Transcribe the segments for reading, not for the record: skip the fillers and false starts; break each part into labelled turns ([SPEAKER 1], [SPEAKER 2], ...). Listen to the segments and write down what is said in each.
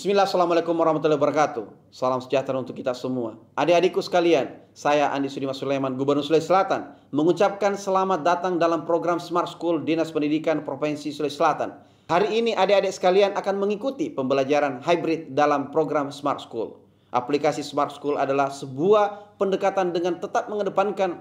[SPEAKER 1] Bismillah, Assalamualaikum warahmatullahi wabarakatuh. Salam sejahtera untuk kita semua. Adik-adikku sekalian, saya Andi Sudimas Sulaiman, Gubernur Sulawesi Selatan, mengucapkan selamat datang dalam program Smart School Dinas Pendidikan Provinsi Sulawesi Selatan. Hari ini adik-adik sekalian akan mengikuti pembelajaran hybrid dalam program Smart School. Aplikasi Smart School adalah sebuah pendekatan dengan tetap mengedepankan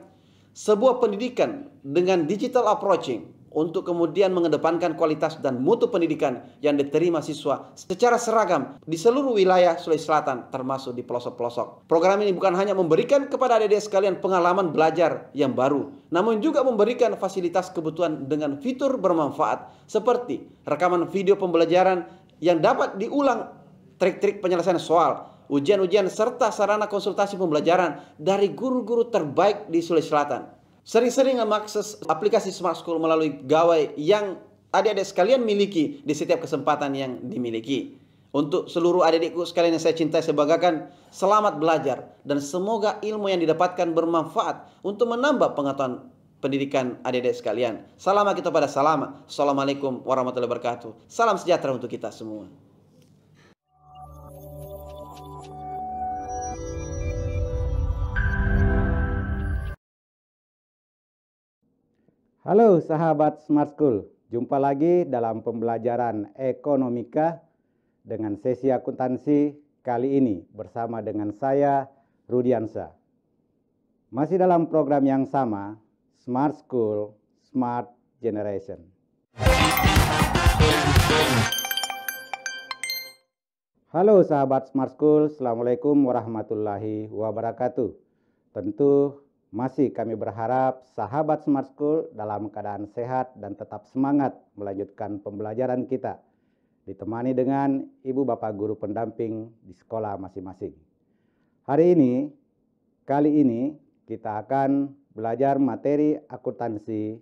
[SPEAKER 1] sebuah pendidikan dengan digital approaching, untuk kemudian mengedepankan kualitas dan mutu pendidikan yang diterima siswa secara seragam di seluruh wilayah Sulawesi Selatan, termasuk di pelosok-pelosok. Program ini bukan hanya memberikan kepada adik-adik sekalian pengalaman belajar yang baru, namun juga memberikan fasilitas kebutuhan dengan fitur bermanfaat seperti rekaman video pembelajaran yang dapat diulang, trik-trik penyelesaian soal, ujian-ujian, serta sarana konsultasi pembelajaran dari guru-guru terbaik di Sulawesi Selatan. Sering-sering mengakses aplikasi Smart School melalui gawai yang adik-adik sekalian miliki di setiap kesempatan yang dimiliki. Untuk seluruh adik-adikku sekalian yang saya cintai, saya banggakan, selamat belajar dan semoga ilmu yang didapatkan bermanfaat untuk menambah pengetahuan pendidikan adik-adik sekalian. Salam kita pada salam. Assalamualaikum warahmatullahi wabarakatuh. Salam sejahtera untuk kita semua.
[SPEAKER 2] Halo sahabat Smart School, jumpa lagi dalam pembelajaran ekonomika dengan sesi akuntansi kali ini bersama dengan saya Rudiansa. Masih dalam program yang sama, Smart School, Smart Generation. Halo sahabat Smart School, Assalamualaikum warahmatullahi wabarakatuh. Tentu masih kami berharap sahabat Smart School dalam keadaan sehat dan tetap semangat melanjutkan pembelajaran kita, ditemani dengan ibu bapak guru pendamping di sekolah masing-masing. Kali ini kita akan belajar materi akuntansi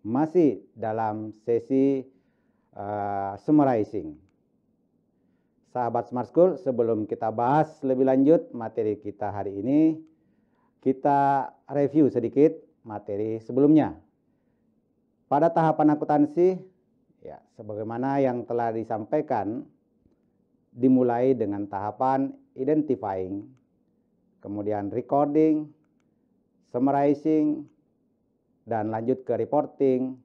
[SPEAKER 2] masih dalam sesi summarizing. Sahabat Smart School, sebelum kita bahas lebih lanjut materi kita hari ini, kita review sedikit materi sebelumnya. Pada tahapan akuntansi, ya, sebagaimana yang telah disampaikan, dimulai dengan tahapan identifying, kemudian recording, summarizing, dan lanjut ke reporting.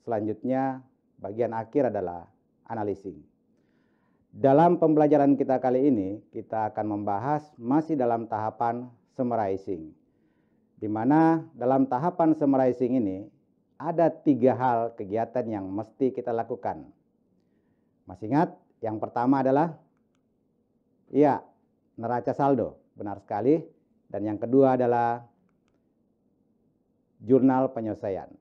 [SPEAKER 2] Selanjutnya, bagian akhir adalah analyzing. Dalam pembelajaran kita kali ini, kita akan membahas masih dalam tahapan summarizing, di mana dalam tahapan summarizing ini ada 3 hal kegiatan yang mesti kita lakukan. Masih ingat? Yang pertama adalah neraca saldo, benar sekali. Dan yang kedua adalah jurnal penyelesaian.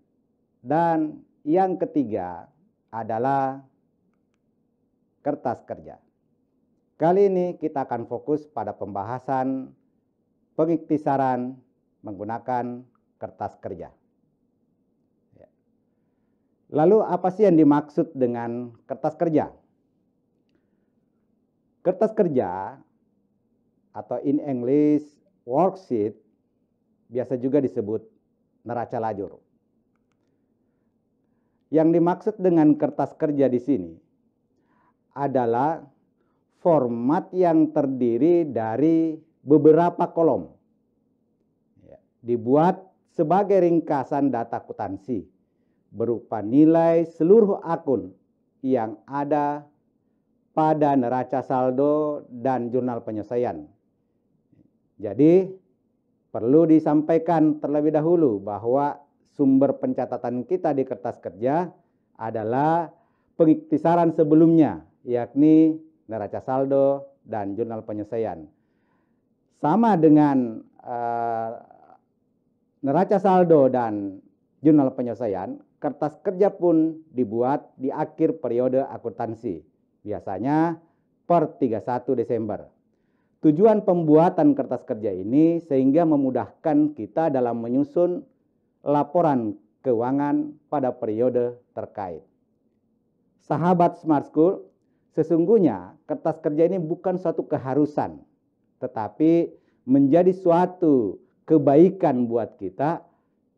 [SPEAKER 2] Dan yang ketiga adalah kertas kerja. Kali ini kita akan fokus pada pembahasan pengiktisaran menggunakan kertas kerja. Lalu apa sih yang dimaksud dengan kertas kerja? Kertas kerja atau in English worksheet biasa juga disebut neraca lajur. Yang dimaksud dengan kertas kerja di sini adalah format yang terdiri dari beberapa kolom, dibuat sebagai ringkasan data akuntansi berupa nilai seluruh akun yang ada pada neraca saldo dan jurnal penyelesaian. Jadi perlu disampaikan terlebih dahulu bahwa sumber pencatatan kita di kertas kerja adalah pengiktisaran sebelumnya, yakni neraca saldo dan jurnal penyelesaian. Sama dengan neraca saldo dan jurnal penyelesaian, kertas kerja pun dibuat di akhir periode akuntansi, biasanya per 31 Desember. Tujuan pembuatan kertas kerja ini sehingga memudahkan kita dalam menyusun laporan keuangan pada periode terkait. Sahabat Smart School, sesungguhnya kertas kerja ini bukan suatu keharusan, tetapi menjadi suatu kebaikan buat kita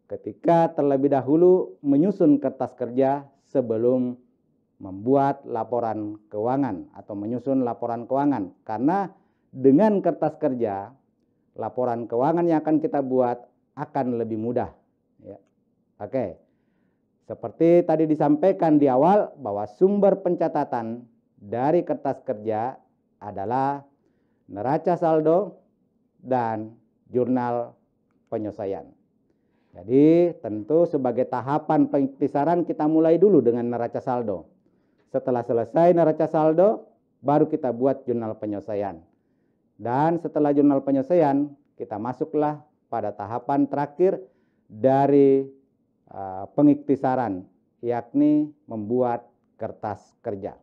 [SPEAKER 2] ketika terlebih dahulu menyusun kertas kerja sebelum membuat laporan keuangan atau menyusun laporan keuangan. Karena dengan kertas kerja, laporan keuangan yang akan kita buat akan lebih mudah. Ya. Oke, seperti tadi disampaikan di awal bahwa sumber pencatatan dari kertas kerja adalah neraca saldo dan jurnal penyelesaian. Jadi tentu sebagai tahapan pengiktisaran kita mulai dulu dengan neraca saldo. Setelah selesai neraca saldo, baru kita buat jurnal penyelesaian. Dan setelah jurnal penyelesaian, kita masuklah pada tahapan terakhir dari pengiktisaran, yakni membuat kertas kerja.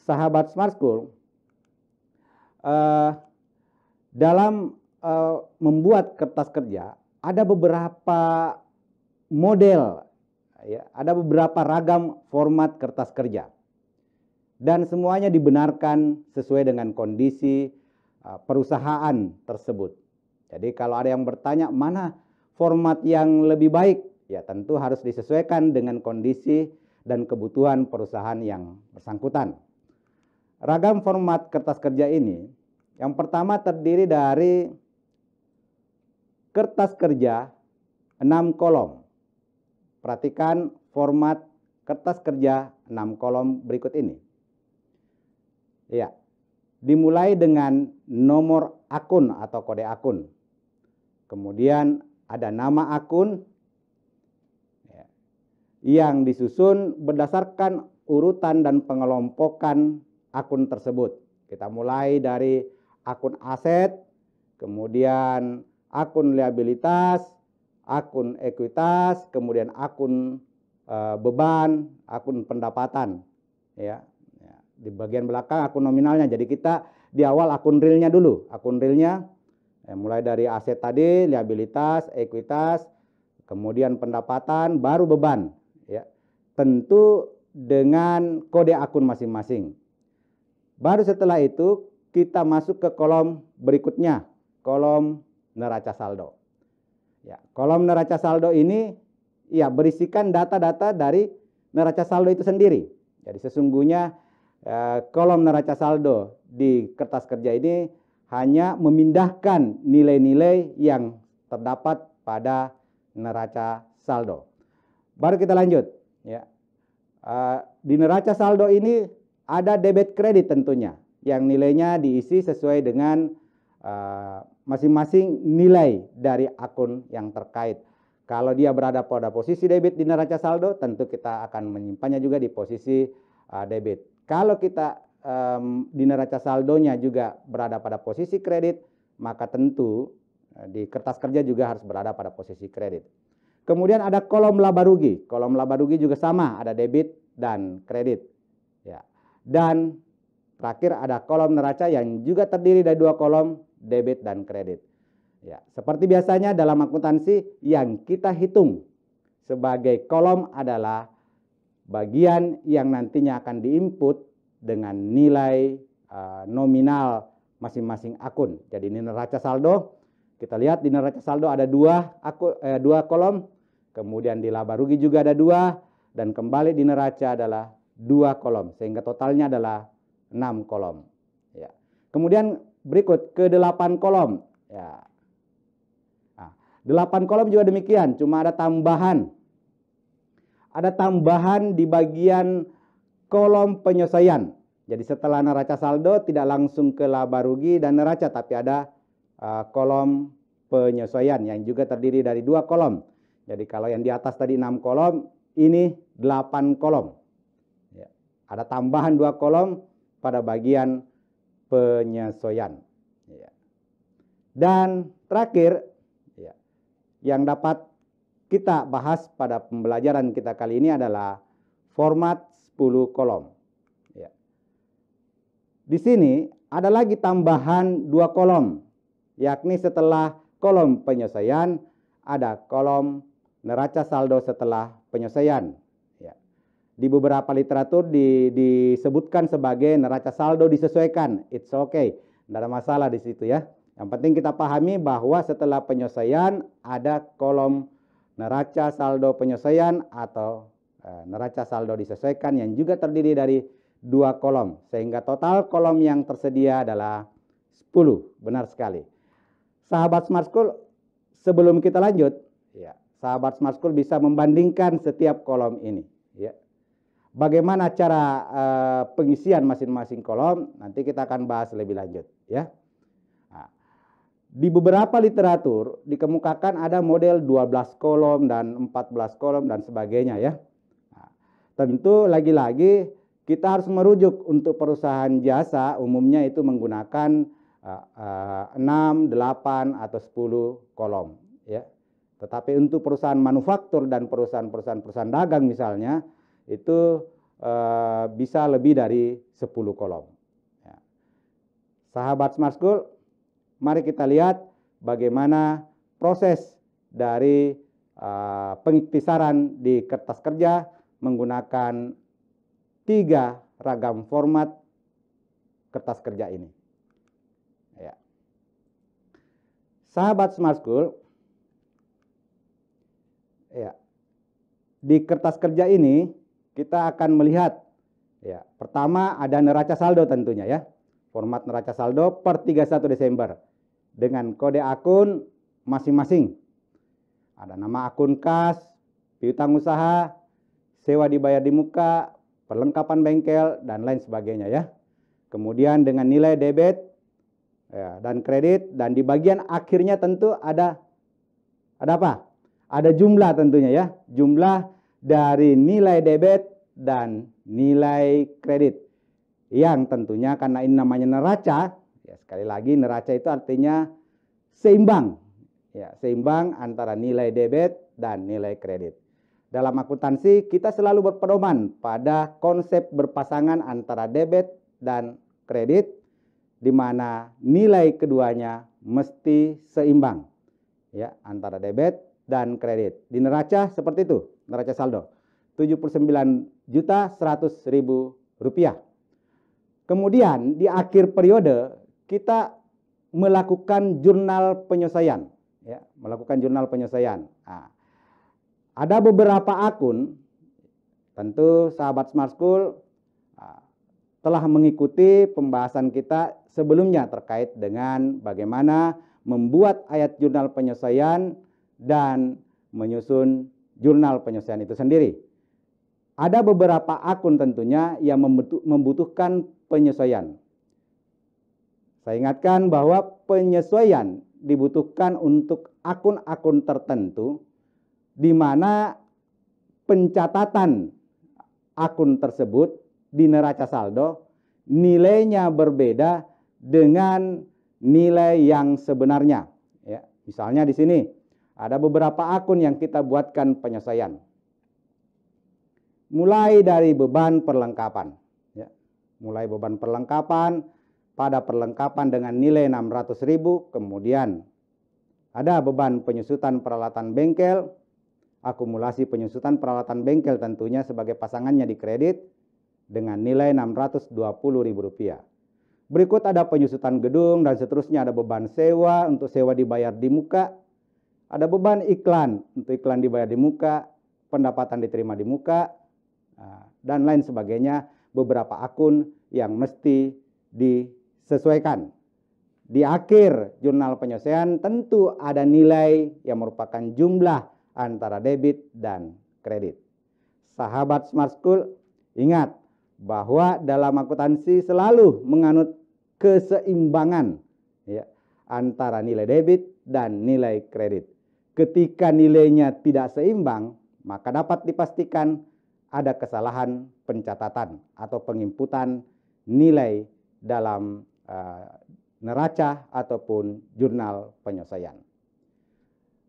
[SPEAKER 2] Sahabat Smart School, dalam membuat kertas kerja, ada beberapa model, ya, ada beberapa ragam format kertas kerja. Dan semuanya dibenarkan sesuai dengan kondisi perusahaan tersebut. Jadi kalau ada yang bertanya mana format yang lebih baik, ya tentu harus disesuaikan dengan kondisi dan kebutuhan perusahaan yang bersangkutan. Ragam format kertas kerja ini, yang pertama terdiri dari kertas kerja 6 kolom. Perhatikan format kertas kerja 6 kolom berikut ini. Ya, dimulai dengan nomor akun atau kode akun. Kemudian ada nama akun ya, yang disusun berdasarkan urutan dan pengelompokan akun tersebut. Kita mulai dari akun aset, kemudian akun liabilitas, akun ekuitas, kemudian akun beban, akun pendapatan. Ya. Di bagian belakang akun nominalnya. Jadi kita di awal akun realnya dulu. Akun realnya mulai dari aset tadi, liabilitas, ekuitas, kemudian pendapatan, baru beban. Ya. Tentu dengan kode akun masing-masing. Baru setelah itu kita masuk ke kolom berikutnya, kolom neraca saldo. Ya, kolom neraca saldo ini ya berisikan data-data dari neraca saldo itu sendiri. Jadi sesungguhnya kolom neraca saldo di kertas kerja ini hanya memindahkan nilai-nilai yang terdapat pada neraca saldo. Baru kita lanjut. Ya. Di neraca saldo ini ada debit kredit tentunya, yang nilainya diisi sesuai dengan masing-masing nilai dari akun yang terkait. Kalau dia berada pada posisi debit di neraca saldo, tentu kita akan menyimpannya juga di posisi debit. Kalau kita di neraca saldonya juga berada pada posisi kredit, maka tentu di kertas kerja juga harus berada pada posisi kredit. Kemudian ada kolom laba rugi. Kolom laba rugi juga sama, ada debit dan kredit. Ya. Dan terakhir ada kolom neraca yang juga terdiri dari 2 kolom, debit dan kredit. Ya, seperti biasanya dalam akuntansi yang kita hitung sebagai kolom adalah bagian yang nantinya akan diinput dengan nilai nominal masing-masing akun. Jadi ini neraca saldo. Kita lihat di neraca saldo ada 2 kolom. Kemudian di laba rugi juga ada 2. Dan kembali di neraca adalah 2 kolom. Sehingga totalnya adalah 6 kolom. Ya. Kemudian berikut ke 8 kolom. Ya. Nah, 8 kolom juga demikian. Cuma ada tambahan. Ada tambahan di bagian kolom penyelesaian. Jadi setelah neraca saldo tidak langsung ke laba rugi dan neraca, tapi ada kolom penyesuaian yang juga terdiri dari 2 kolom. Jadi kalau yang di atas tadi 6 kolom, ini 8 kolom. Ya. Ada tambahan 2 kolom pada bagian penyesuaian. Ya. Dan terakhir, ya, yang dapat kita bahas pada pembelajaran kita kali ini adalah format 10 kolom. Ya. Di sini ada lagi tambahan 2 kolom, yakni setelah kolom penyelesaian ada kolom neraca saldo setelah penyelesaian. Ya. Di beberapa literatur disebutkan sebagai neraca saldo disesuaikan. It's okay, tidak ada masalah di situ ya. Yang penting kita pahami bahwa setelah penyelesaian ada kolom neraca saldo penyelesaian atau neraca saldo disesuaikan yang juga terdiri dari 2 kolom, sehingga total kolom yang tersedia adalah 10. Benar sekali. Sahabat Smart School, sebelum kita lanjut, ya, sahabat Smart School bisa membandingkan setiap kolom ini. Ya. Bagaimana cara pengisian masing-masing kolom, nanti kita akan bahas lebih lanjut. Ya. Nah, di beberapa literatur dikemukakan ada model 12 kolom dan 14 kolom dan sebagainya. Ya. Nah, tentu lagi-lagi kita harus merujuk untuk perusahaan jasa, umumnya itu menggunakan 6, 8, atau 10 kolom. Ya. Tetapi untuk perusahaan manufaktur dan perusahaan dagang misalnya, itu bisa lebih dari 10 kolom. Ya. Sahabat Smart School, mari kita lihat bagaimana proses dari pengikhtisaran di kertas kerja menggunakan 3 ragam format kertas kerja ini. Ya. Sahabat Smart School, ya, di kertas kerja ini kita akan melihat, ya, pertama ada neraca saldo tentunya, ya, format neraca saldo per 31 Desember dengan kode akun masing-masing. Ada nama akun kas, piutang usaha, sewa dibayar di muka, perlengkapan bengkel, dan lain sebagainya, ya. Kemudian dengan nilai debit, ya, dan kredit, dan di bagian akhirnya tentu ada apa? Ada jumlah tentunya, ya, jumlah dari nilai debit dan nilai kredit. Yang tentunya karena ini namanya neraca, ya, sekali lagi neraca itu artinya seimbang, ya, seimbang antara nilai debit dan nilai kredit. Dalam akuntansi kita selalu berpedoman pada konsep berpasangan antara debit dan kredit, di mana nilai keduanya mesti seimbang, ya, antara debit dan kredit. Di neraca seperti itu, neraca saldo 79.100.000 rupiah. Kemudian di akhir periode kita melakukan jurnal penyelesaian, ya, melakukan jurnal penyelesaian. Nah, ada beberapa akun, tentu sahabat Smart School telah mengikuti pembahasan kita sebelumnya terkait dengan bagaimana membuat ayat jurnal penyelesaian dan menyusun jurnal penyelesaian itu sendiri. Ada beberapa akun tentunya yang membutuhkan penyesuaian. Saya ingatkan bahwa penyesuaian dibutuhkan untuk akun-akun tertentu di mana pencatatan akun tersebut di neraca saldo nilainya berbeda dengan nilai yang sebenarnya. Ya, misalnya di sini ada beberapa akun yang kita buatkan penyesuaian. Mulai dari beban perlengkapan. Ya, mulai beban perlengkapan, pada perlengkapan dengan nilai 600.000, kemudian ada beban penyusutan peralatan bengkel, akumulasi penyusutan peralatan bengkel tentunya sebagai pasangannya di kredit dengan nilai Rp620.000. Berikut ada penyusutan gedung dan seterusnya, ada beban sewa untuk sewa dibayar di muka, ada beban iklan untuk iklan dibayar di muka, pendapatan diterima di muka, dan lain sebagainya, beberapa akun yang mesti disesuaikan. Di akhir jurnal penyelesaian tentu ada nilai yang merupakan jumlah antara debit dan kredit. Sahabat Smart School, ingat bahwa dalam akuntansi selalu menganut keseimbangan, ya, antara nilai debit dan nilai kredit. Ketika nilainya tidak seimbang, maka dapat dipastikan ada kesalahan pencatatan atau penginputan nilai dalam neraca ataupun jurnal penyelesaian.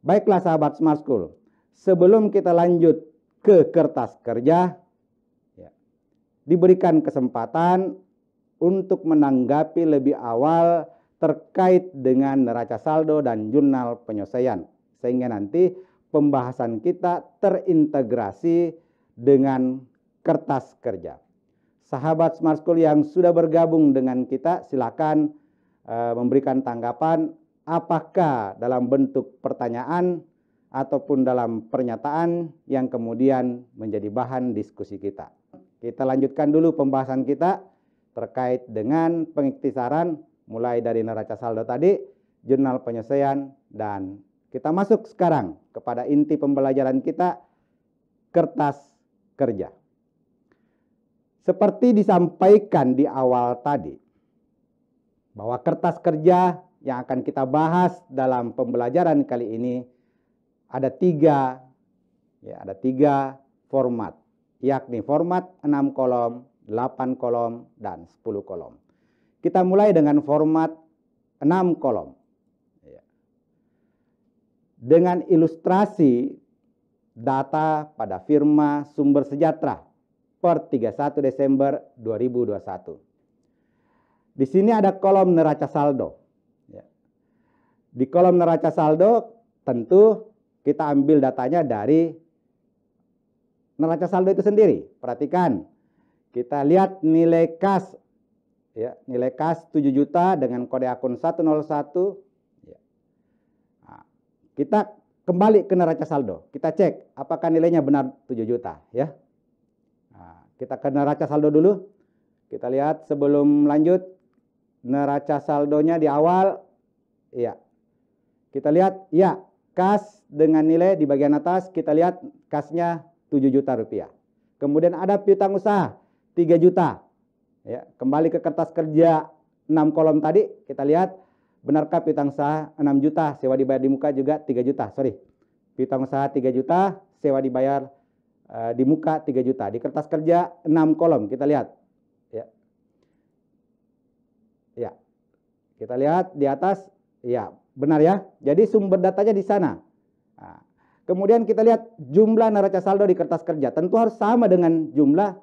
[SPEAKER 2] Baiklah sahabat Smart School, sebelum kita lanjut ke kertas kerja, ya, diberikan kesempatan untuk menanggapi lebih awal terkait dengan neraca saldo dan jurnal penyelesaian, sehingga nanti pembahasan kita terintegrasi dengan kertas kerja. Sahabat Smart School yang sudah bergabung dengan kita, silakan memberikan tanggapan apakah dalam bentuk pertanyaan ataupun dalam pernyataan yang kemudian menjadi bahan diskusi kita. Kita lanjutkan dulu pembahasan kita terkait dengan pengikhtisaran mulai dari neraca saldo tadi, jurnal penyelesaian, dan kita masuk sekarang kepada inti pembelajaran kita, kertas kerja. Seperti disampaikan di awal tadi, bahwa kertas kerja yang akan kita bahas dalam pembelajaran kali ini ada tiga format, yakni format 6 kolom, 8 kolom, dan 10 kolom. Kita mulai dengan format 6 kolom. Dengan ilustrasi data pada firma Sumber Sejahtera per 31 Desember 2021. Di sini ada kolom neraca saldo. Di kolom neraca saldo tentu kita ambil datanya dari neraca saldo itu sendiri. Perhatikan, kita lihat nilai kas, nilai kas 7 juta dengan kode akun 101. Nah, kita kembali ke neraca saldo, kita cek apakah nilainya benar 7 juta. Nah, kita ke neraca saldo dulu, kita lihat sebelum lanjut neraca saldonya di awal, kita lihat kas dengan nilai di bagian atas, kita lihat kasnya 7 juta rupiah. Kemudian ada piutang usaha 3 juta. Kembali ke kertas kerja 6 kolom tadi, kita lihat benarkah piutang usaha 6 juta, sewa dibayar di muka juga 3 juta. Piutang usaha 3 juta, sewa dibayar di muka 3 juta. Di kertas kerja 6 kolom kita lihat. Kita lihat di atas, benar ya. Jadi sumber datanya di sana. Nah, kemudian kita lihat jumlah neraca saldo di kertas kerja. Tentu harus sama dengan jumlah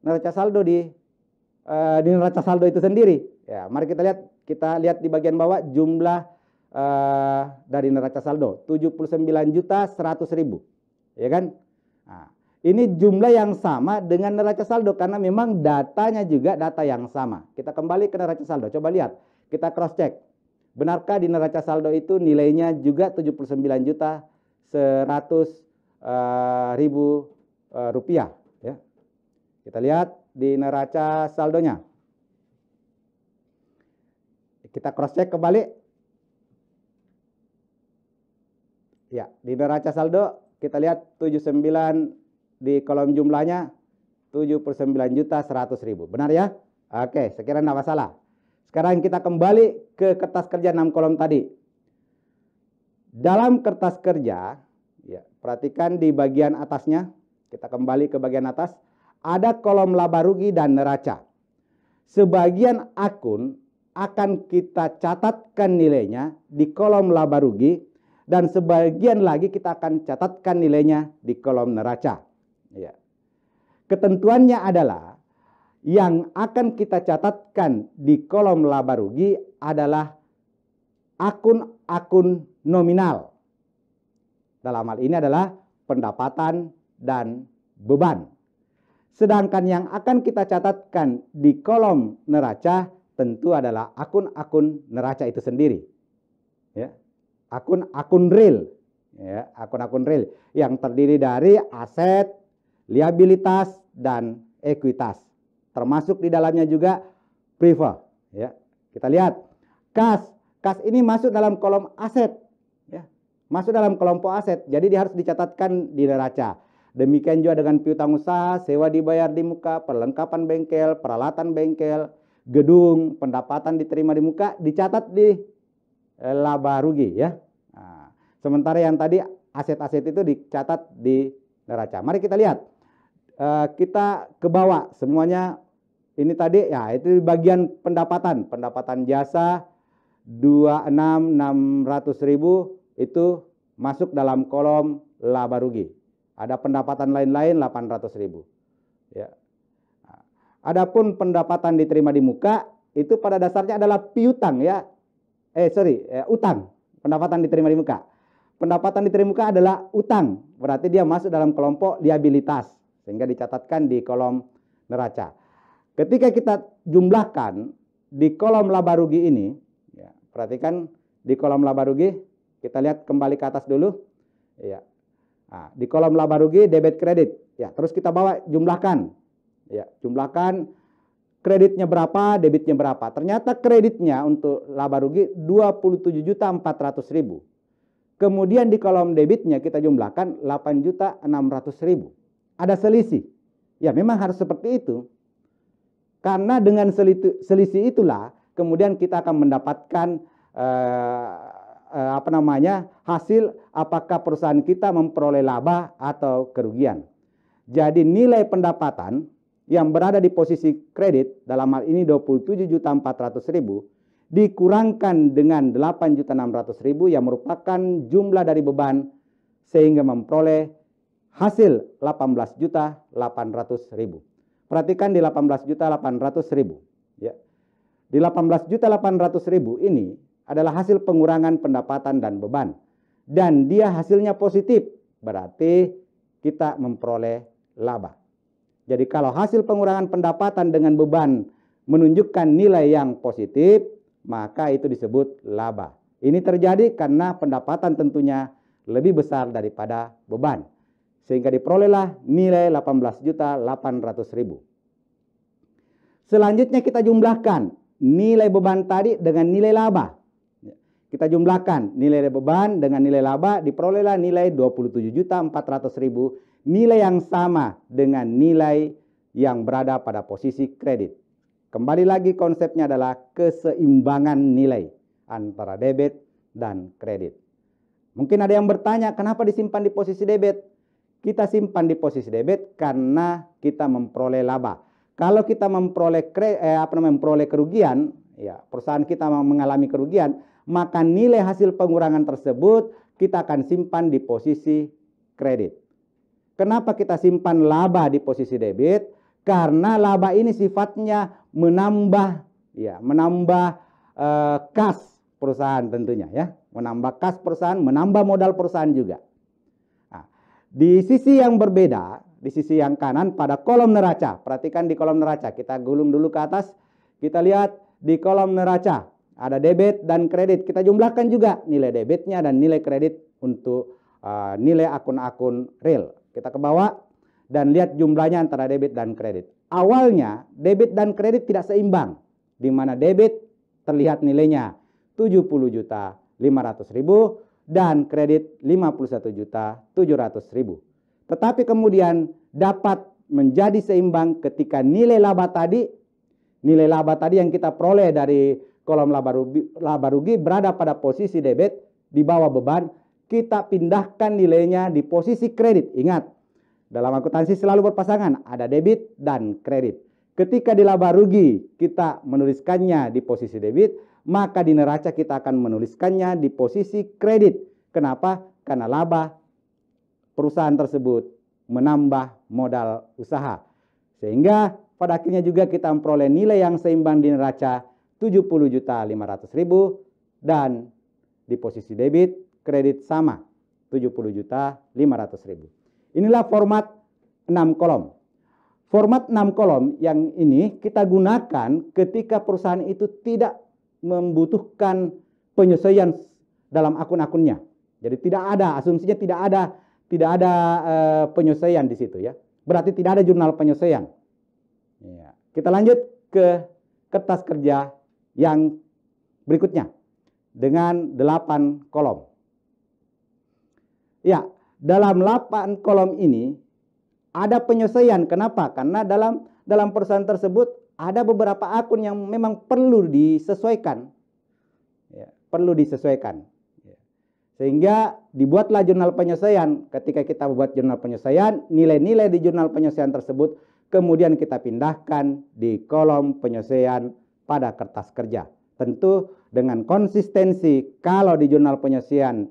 [SPEAKER 2] neraca saldo di neraca saldo itu sendiri. Mari kita lihat di bagian bawah jumlah dari neraca saldo 79.100.000, ya kan? Nah, ini jumlah yang sama dengan neraca saldo karena memang datanya juga data yang sama. Kita kembali ke neraca saldo. Coba lihat, kita cross check. Benarkah di neraca saldo itu nilainya juga 79.100.000 rupiah? Kita lihat di neraca saldonya. Kita cross check kembali. Di neraca saldo kita lihat 79 di kolom jumlahnya 79.100.000. Benar ya? Oke, sekiranya tidak masalah. Sekarang kita kembali ke kertas kerja 6 kolom tadi. Dalam kertas kerja, perhatikan di bagian atasnya, kita kembali ke bagian atas, ada kolom laba rugi dan neraca. Sebagian akun akan kita catatkan nilainya di kolom laba rugi, dan sebagian lagi kita akan catatkan nilainya di kolom neraca. Ketentuannya adalah yang akan kita catatkan di kolom laba rugi adalah akun-akun nominal. Dalam hal ini adalah pendapatan dan beban. Sedangkan yang akan kita catatkan di kolom neraca tentu adalah akun-akun neraca itu sendiri. Akun-akun real. Akun-akun real yang terdiri dari aset, liabilitas, dan ekuitas. Termasuk di dalamnya juga priva. Kita lihat kas ini masuk dalam kolom aset, masuk dalam kelompok aset. Jadi dia harus dicatatkan di neraca. Demikian juga dengan piutang usaha, sewa dibayar di muka, perlengkapan bengkel, peralatan bengkel, gedung, pendapatan diterima di muka, dicatat di laba rugi. Nah, sementara yang tadi aset-aset itu dicatat di neraca. Mari kita lihat. Kita ke bawah semuanya. Ini tadi itu bagian pendapatan jasa 26.600.000 itu masuk dalam kolom laba rugi. Ada pendapatan lain-lain 800.000. Adapun pendapatan diterima di muka itu pada dasarnya adalah piutang utang. Pendapatan diterima di muka. Pendapatan diterima di muka adalah utang, berarti dia masuk dalam kelompok liabilitas sehingga dicatatkan di kolom neraca. Ketika kita jumlahkan di kolom laba rugi ini, perhatikan di kolom laba rugi, kita lihat kembali ke atas dulu. Ya. Nah, di kolom laba rugi debit kredit. Ya, terus kita bawa jumlahkan. Ya, jumlahkan kreditnya berapa, debitnya berapa. Ternyata kreditnya untuk laba rugi 27.400.000. Kemudian di kolom debitnya kita jumlahkan 8.600.000. Ada selisih. Ya, memang harus seperti itu. Karena dengan selisih itulah kemudian kita akan mendapatkan hasil apakah perusahaan kita memperoleh laba atau kerugian. Jadi nilai pendapatan yang berada di posisi kredit dalam hal ini 27.400.000 dikurangkan dengan 8.600.000 yang merupakan jumlah dari beban sehingga memperoleh hasil 18.800.000. Perhatikan di 18.800.000 ya. Di 18.800.000 ini adalah hasil pengurangan pendapatan dan beban. Dan dia hasilnya positif, berarti kita memperoleh laba. Jadi kalau hasil pengurangan pendapatan dengan beban menunjukkan nilai yang positif, maka itu disebut laba. Ini terjadi karena pendapatan tentunya lebih besar daripada beban. Sehingga diperolehlah nilai 18.800.000. Selanjutnya kita jumlahkan nilai beban tadi dengan nilai laba. Kita jumlahkan nilai beban dengan nilai laba, diperolehlah nilai 27.400.000, nilai yang sama dengan nilai yang berada pada posisi kredit. Kembali lagi konsepnya adalah keseimbangan nilai antara debit dan kredit. Mungkin ada yang bertanya, kenapa disimpan di posisi debit? Kita simpan di posisi debit karena kita memperoleh laba. Kalau kita memperoleh kerugian, ya, perusahaan kita mengalami kerugian, maka nilai hasil pengurangan tersebut kita akan simpan di posisi kredit. Kenapa kita simpan laba di posisi debit? Karena laba ini sifatnya menambah kas perusahaan tentunya, ya, menambah kas perusahaan, menambah modal perusahaan juga. Nah, di sisi yang berbeda, di sisi yang kanan pada kolom neraca, perhatikan di kolom neraca, kita gulung dulu ke atas, kita lihat di kolom neraca ada debit dan kredit. Kita jumlahkan juga nilai debitnya dan nilai kredit untuk nilai akun-akun real. Kita ke bawah dan lihat jumlahnya antara debit dan kredit. Awalnya debit dan kredit tidak seimbang, di mana debit terlihat nilainya 70.500.000 dan kredit 51.700.000. Tetapi kemudian dapat menjadi seimbang ketika nilai laba tadi yang kita peroleh dari kolom laba rugi berada pada posisi debit di bawah beban, kita pindahkan nilainya di posisi kredit. Ingat, dalam akuntansi selalu berpasangan, ada debit dan kredit. Ketika di laba rugi kita menuliskannya di posisi debit, maka di neraca kita akan menuliskannya di posisi kredit. Kenapa? Karena laba perusahaan tersebut menambah modal usaha. Sehingga pada akhirnya juga kita memperoleh nilai yang seimbang di neraca 70.500.000 dan di posisi debit kredit sama 70.500.000. Inilah format 6 kolom. Format 6 kolom yang ini kita gunakan ketika perusahaan itu tidak membutuhkan penyesuaian dalam akun-akunnya. Jadi tidak ada, asumsinya tidak ada penyesuaian di situ, ya. Berarti tidak ada jurnal penyesuaian. Ya. Kita lanjut ke kertas kerja yang berikutnya dengan 8 kolom. Ya, dalam 8 kolom ini ada penyesuaian. Kenapa? Karena dalam perusahaan tersebut ada beberapa akun yang memang perlu disesuaikan. Ya, perlu disesuaikan. Ya. Sehingga dibuatlah jurnal penyesuaian. Ketika kita membuat jurnal penyesuaian, nilai-nilai di jurnal penyesuaian tersebut kemudian kita pindahkan di kolom penyesuaian pada kertas kerja. Tentu dengan konsistensi, kalau di jurnal penyesuaian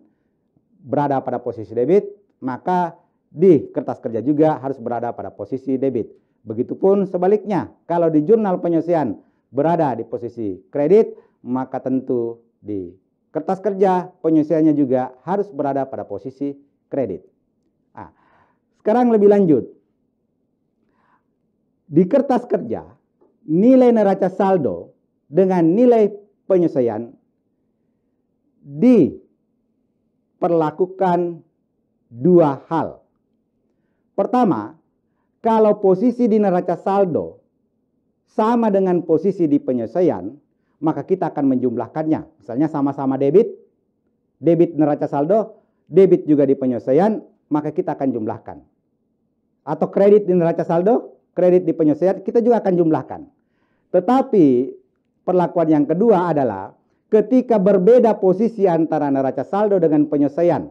[SPEAKER 2] berada pada posisi debit, maka di kertas kerja juga harus berada pada posisi debit. Begitupun sebaliknya, kalau di jurnal penyesuaian berada di posisi kredit, maka tentu di kertas kerja penyesuaiannya juga harus berada pada posisi kredit. Nah, sekarang lebih lanjut. Di kertas kerja, nilai neraca saldo dengan nilai penyesuaian diperlakukan dua hal. Pertama, kalau posisi di neraca saldo sama dengan posisi di penyelesaian, maka kita akan menjumlahkannya. Misalnya sama-sama debit neraca saldo, debit juga di penyelesaian, maka kita akan jumlahkan. Atau kredit di neraca saldo, kredit di penyelesaian, kita juga akan jumlahkan. Tetapi perlakuan yang kedua adalah ketika berbeda posisi antara neraca saldo dengan penyelesaian.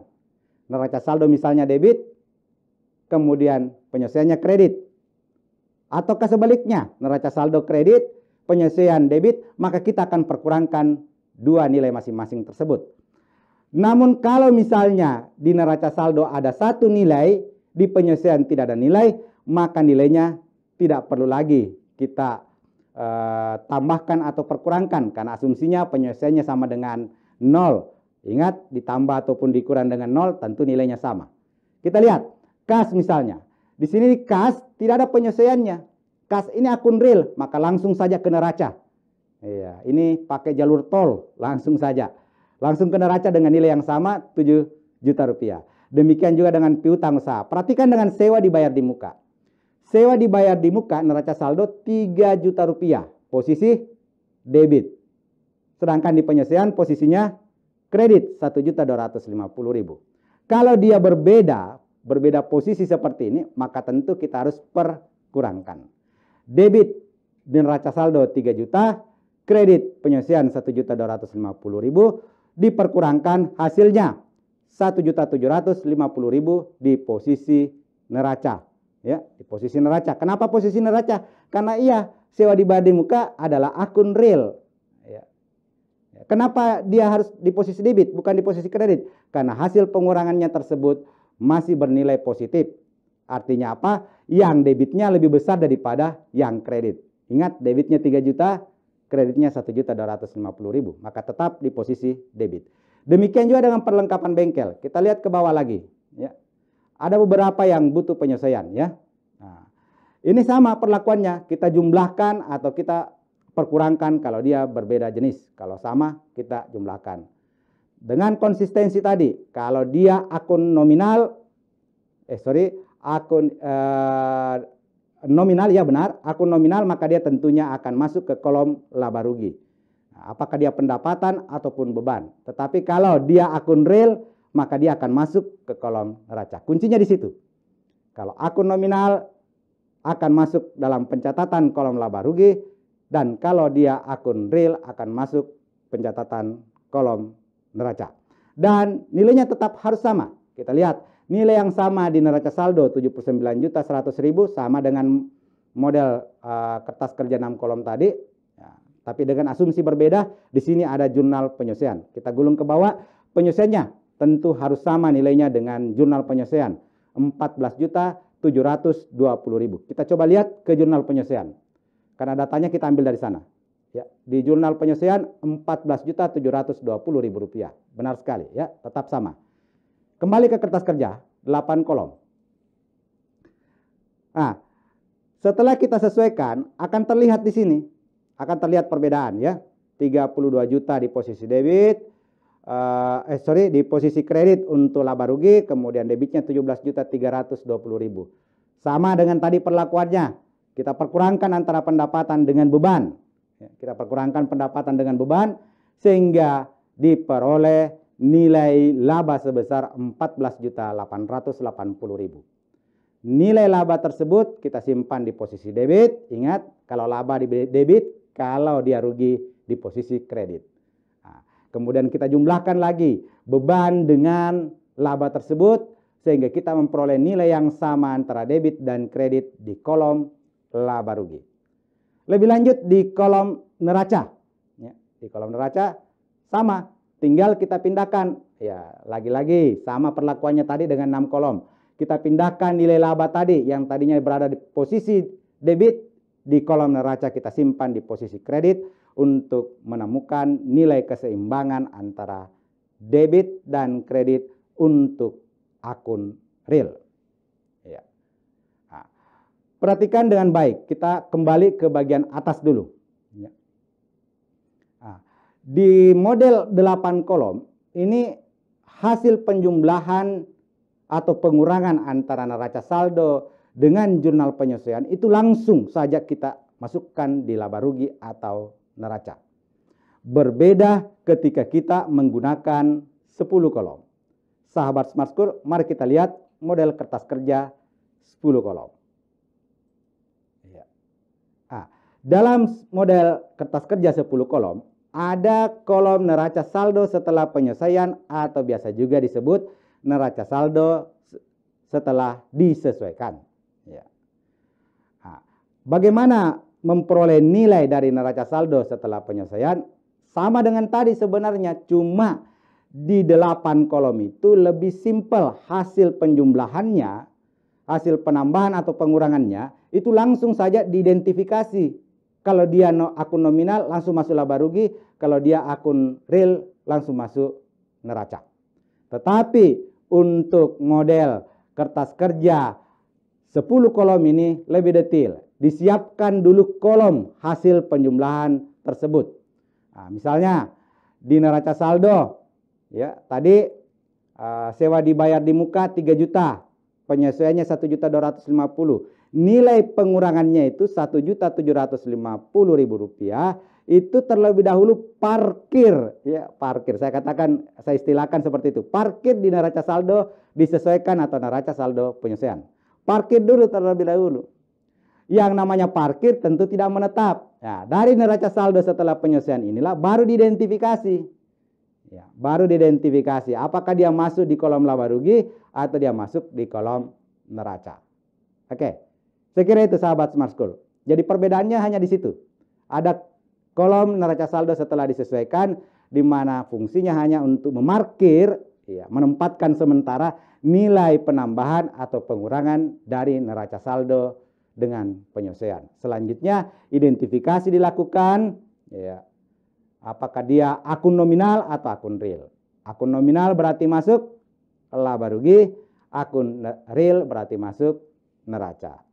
[SPEAKER 2] Neraca saldo misalnya debit, kemudian penyelesaiannya kredit. Ataukah sebaliknya, neraca saldo kredit, penyelesaian debit, maka kita akan perkurangkan dua nilai masing-masing tersebut. Namun kalau misalnya di neraca saldo ada satu nilai, di penyelesaian tidak ada nilai, maka nilainya tidak perlu lagi kita tambahkan atau perkurangkan, karena asumsinya penyelesaiannya sama dengan 0. Ingat, ditambah ataupun dikurang dengan 0 tentu nilainya sama. Kita lihat kas misalnya. Di sini kas tidak ada penyelesaiannya. Kas ini akun real, maka langsung saja ke neraca. Iya, ini pakai jalur tol, langsung saja. Langsung ke neraca dengan nilai yang sama, 7 juta rupiah. Demikian juga dengan piutang usaha. Perhatikan dengan sewa dibayar di muka. Sewa dibayar di muka neraca saldo 3 juta rupiah. Posisi debit. Sedangkan di penyelesaian posisinya kredit 1.250.000. Kalau dia berbeda posisi seperti ini, maka tentu kita harus perkurangkan. Debit di neraca saldo 3 juta, kredit penyelesaian 1.250.000, diperkurangkan hasilnya 1.750.000 di posisi neraca. Ya, di posisi neraca. Kenapa posisi neraca? Karena sewa dibayar di muka adalah akun real. Ya. Kenapa dia harus di posisi debit, bukan di posisi kredit? Karena hasil pengurangannya tersebut masih bernilai positif. Artinya apa? Yang debitnya lebih besar daripada yang kredit. Ingat, debitnya 3 juta, kreditnya 1.250.000. Maka tetap di posisi debit. Demikian juga dengan perlengkapan bengkel. Kita lihat ke bawah lagi. Ya. Ada beberapa yang butuh penyelesaian, ya. Nah, ini sama perlakuannya. Kita jumlahkan atau kita perkurangkan kalau dia berbeda jenis. Kalau sama, kita jumlahkan. Dengan konsistensi tadi, kalau dia akun nominal, akun nominal, ya benar, akun nominal, maka dia tentunya akan masuk ke kolom laba rugi. Nah, apakah dia pendapatan ataupun beban. Tetapi kalau dia akun real, maka dia akan masuk ke kolom neraca. Kuncinya di situ. Kalau akun nominal akan masuk dalam pencatatan kolom laba rugi, dan kalau dia akun real akan masuk pencatatan kolom neraca. Dan nilainya tetap harus sama. Kita lihat nilai yang sama di neraca saldo 79.100.000 sama dengan model kertas kerja 6 kolom tadi. Ya, tapi dengan asumsi berbeda, di sini ada jurnal penyelesaian. Kita gulung ke bawah, penyelesaiannya tentu harus sama nilainya dengan jurnal penyelesaian 14.720.000. Kita coba lihat ke jurnal penyelesaian. Karena datanya kita ambil dari sana. Ya, di jurnal penyelesaian 14.720.000 rupiah. Benar sekali, ya, tetap sama. Kembali ke kertas kerja 8 kolom. Nah, setelah kita sesuaikan akan terlihat di sini. Akan terlihat perbedaan, ya. 32 juta di posisi debit. Di posisi kredit untuk laba rugi, kemudian debitnya 17.320.000. Sama dengan tadi perlakuannya. Kita perkurangkan antara pendapatan dengan beban. Kita perkurangkan pendapatan dengan beban sehingga diperoleh nilai laba sebesar 14.880.000. Nilai laba tersebut kita simpan di posisi debit. Ingat, kalau laba di debit, kalau dia rugi di posisi kredit. Kemudian kita jumlahkan lagi beban dengan laba tersebut sehingga kita memperoleh nilai yang sama antara debit dan kredit di kolom laba rugi. Lebih lanjut di kolom neraca. Ya, di kolom neraca sama, tinggal kita pindahkan. Ya, lagi-lagi sama perlakuannya tadi dengan 6 kolom. Kita pindahkan nilai laba tadi yang tadinya berada di posisi debit, di kolom neraca kita simpan di posisi kredit untuk menemukan nilai keseimbangan antara debit dan kredit untuk akun real. Ya. Nah, perhatikan dengan baik. Kita kembali ke bagian atas dulu. Ya. Nah, di model 8 kolom ini hasil penjumlahan atau pengurangan antara neraca saldo dengan jurnal penyesuaian itu langsung saja kita masukkan di laba rugi atau neraca. Berbeda ketika kita menggunakan 10 kolom. Sahabat Smart School, mari kita lihat model kertas kerja 10 kolom. Dalam model kertas kerja 10 kolom, ada kolom neraca saldo setelah penyelesaian atau biasa juga disebut neraca saldo setelah disesuaikan. Bagaimana memperoleh nilai dari neraca saldo setelah penyelesaian? Sama dengan tadi sebenarnya, cuma di 8 kolom itu lebih simpel hasil penjumlahannya, hasil penambahan atau pengurangannya, itu langsung saja diidentifikasi. Kalau dia akun nominal langsung masuk laba rugi, kalau dia akun real langsung masuk neraca. Tetapi untuk model kertas kerja 10 kolom ini lebih detail. Disiapkan dulu kolom hasil penjumlahan tersebut. Misalnya di neraca saldo, ya tadi sewa dibayar di muka 3 juta, penyesuaiannya 1.250.000. Nilai pengurangannya itu Rp1.750.000. Itu terlebih dahulu parkir, ya parkir. Saya istilahkan seperti itu. Parkir di neraca saldo disesuaikan atau neraca saldo penyesuaian. Parkir dulu terlebih dahulu. Yang namanya parkir tentu tidak menetap. Ya, dari neraca saldo setelah penyesuaian inilah baru diidentifikasi. Ya, baru diidentifikasi apakah dia masuk di kolom laba rugi atau dia masuk di kolom neraca. Oke. Saya kira itu sahabat Smart School. Jadi perbedaannya hanya di situ. Ada kolom neraca saldo setelah disesuaikan, di mana fungsinya hanya untuk memarkir, ya, menempatkan sementara nilai penambahan atau pengurangan dari neraca saldo dengan penyesuaian. Selanjutnya identifikasi dilakukan, ya, apakah dia akun nominal atau akun real. Akun nominal berarti masuk laba rugi, akun real berarti masuk neraca.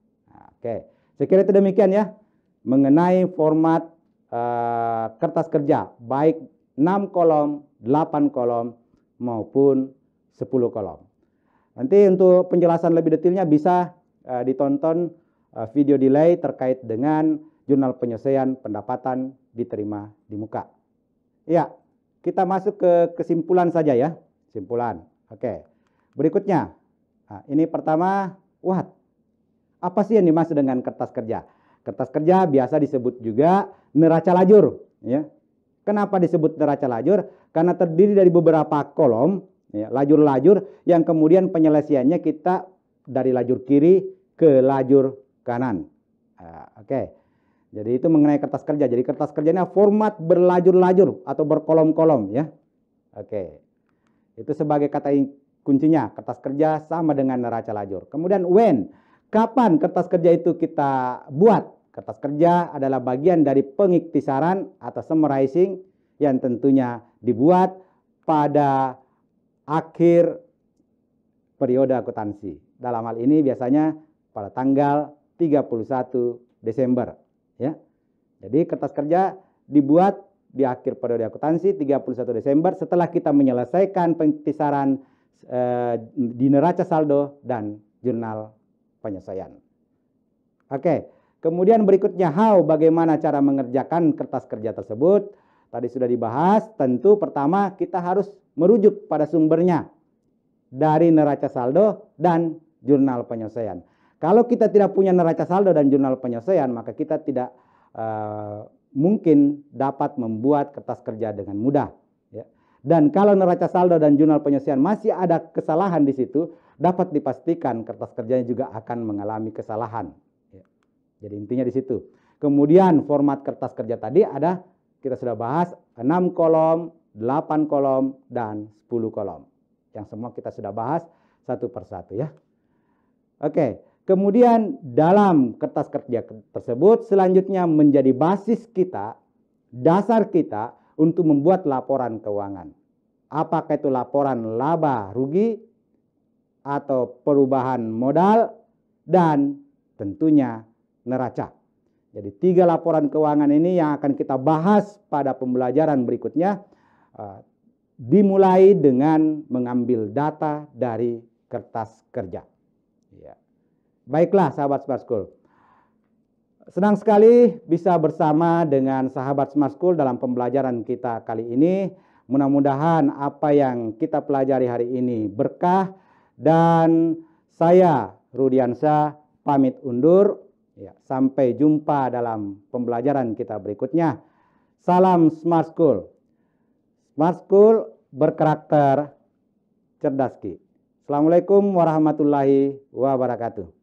[SPEAKER 2] Oke, saya kira itu demikian ya mengenai format kertas kerja baik 6 kolom, 8 kolom maupun 10 kolom. Nanti untuk penjelasan lebih detailnya bisa ditonton video delay terkait dengan jurnal penyelesaian pendapatan diterima di muka. Ya, kita masuk ke kesimpulan saja ya, kesimpulan. Oke, berikutnya, ini pertama, apa sih yang dimaksud dengan kertas kerja? Kertas kerja biasa disebut juga neraca lajur. Ya. Kenapa disebut neraca lajur? Karena terdiri dari beberapa kolom, ya, lajur-lajur yang kemudian penyelesaiannya kita dari lajur kiri ke lajur kanan. Oke. Jadi itu mengenai kertas kerja. Jadi kertas kerjanya format berlajur-lajur atau berkolom-kolom. Ya. Oke. Itu sebagai kata kuncinya. Kertas kerja sama dengan neraca lajur. Kemudian when. Kapan kertas kerja itu kita buat? Kertas kerja adalah bagian dari pengiktisaran atau summarizing yang tentunya dibuat pada akhir periode akuntansi. Dalam hal ini biasanya pada tanggal 31 Desember. Ya. Jadi kertas kerja dibuat di akhir periode akuntansi 31 Desember setelah kita menyelesaikan pengiktisaran di neraca saldo dan jurnal penyesuaian. Oke, kemudian berikutnya bagaimana cara mengerjakan kertas kerja tersebut. Tadi sudah dibahas, tentu pertama kita harus merujuk pada sumbernya dari neraca saldo dan jurnal penyesuaian. Kalau kita tidak punya neraca saldo dan jurnal penyesuaian, maka kita tidak mungkin dapat membuat kertas kerja dengan mudah. Ya. Dan kalau neraca saldo dan jurnal penyesuaian masih ada kesalahan di situ, dapat dipastikan kertas kerjanya juga akan mengalami kesalahan. Ya. Jadi intinya di situ. Kemudian format kertas kerja tadi ada, kita sudah bahas 6 kolom, 8 kolom, dan 10 kolom. Yang semua kita sudah bahas satu persatu ya. Oke, kemudian dalam kertas kerja tersebut selanjutnya menjadi basis kita, dasar kita untuk membuat laporan keuangan. Apakah itu laporan laba rugi, atau perubahan modal, dan tentunya neraca. Jadi 3 laporan keuangan ini yang akan kita bahas pada pembelajaran berikutnya, dimulai dengan mengambil data dari kertas kerja. Ya. Baiklah sahabat Smart School. Senang sekali bisa bersama dengan sahabat Smart School dalam pembelajaran kita kali ini. Mudah-mudahan apa yang kita pelajari hari ini berkah, dan saya Rudiansyah pamit undur. Ya, sampai jumpa dalam pembelajaran kita berikutnya. Salam Smart School. Smart School berkarakter cerdas Ki. Assalamualaikum warahmatullahi wabarakatuh.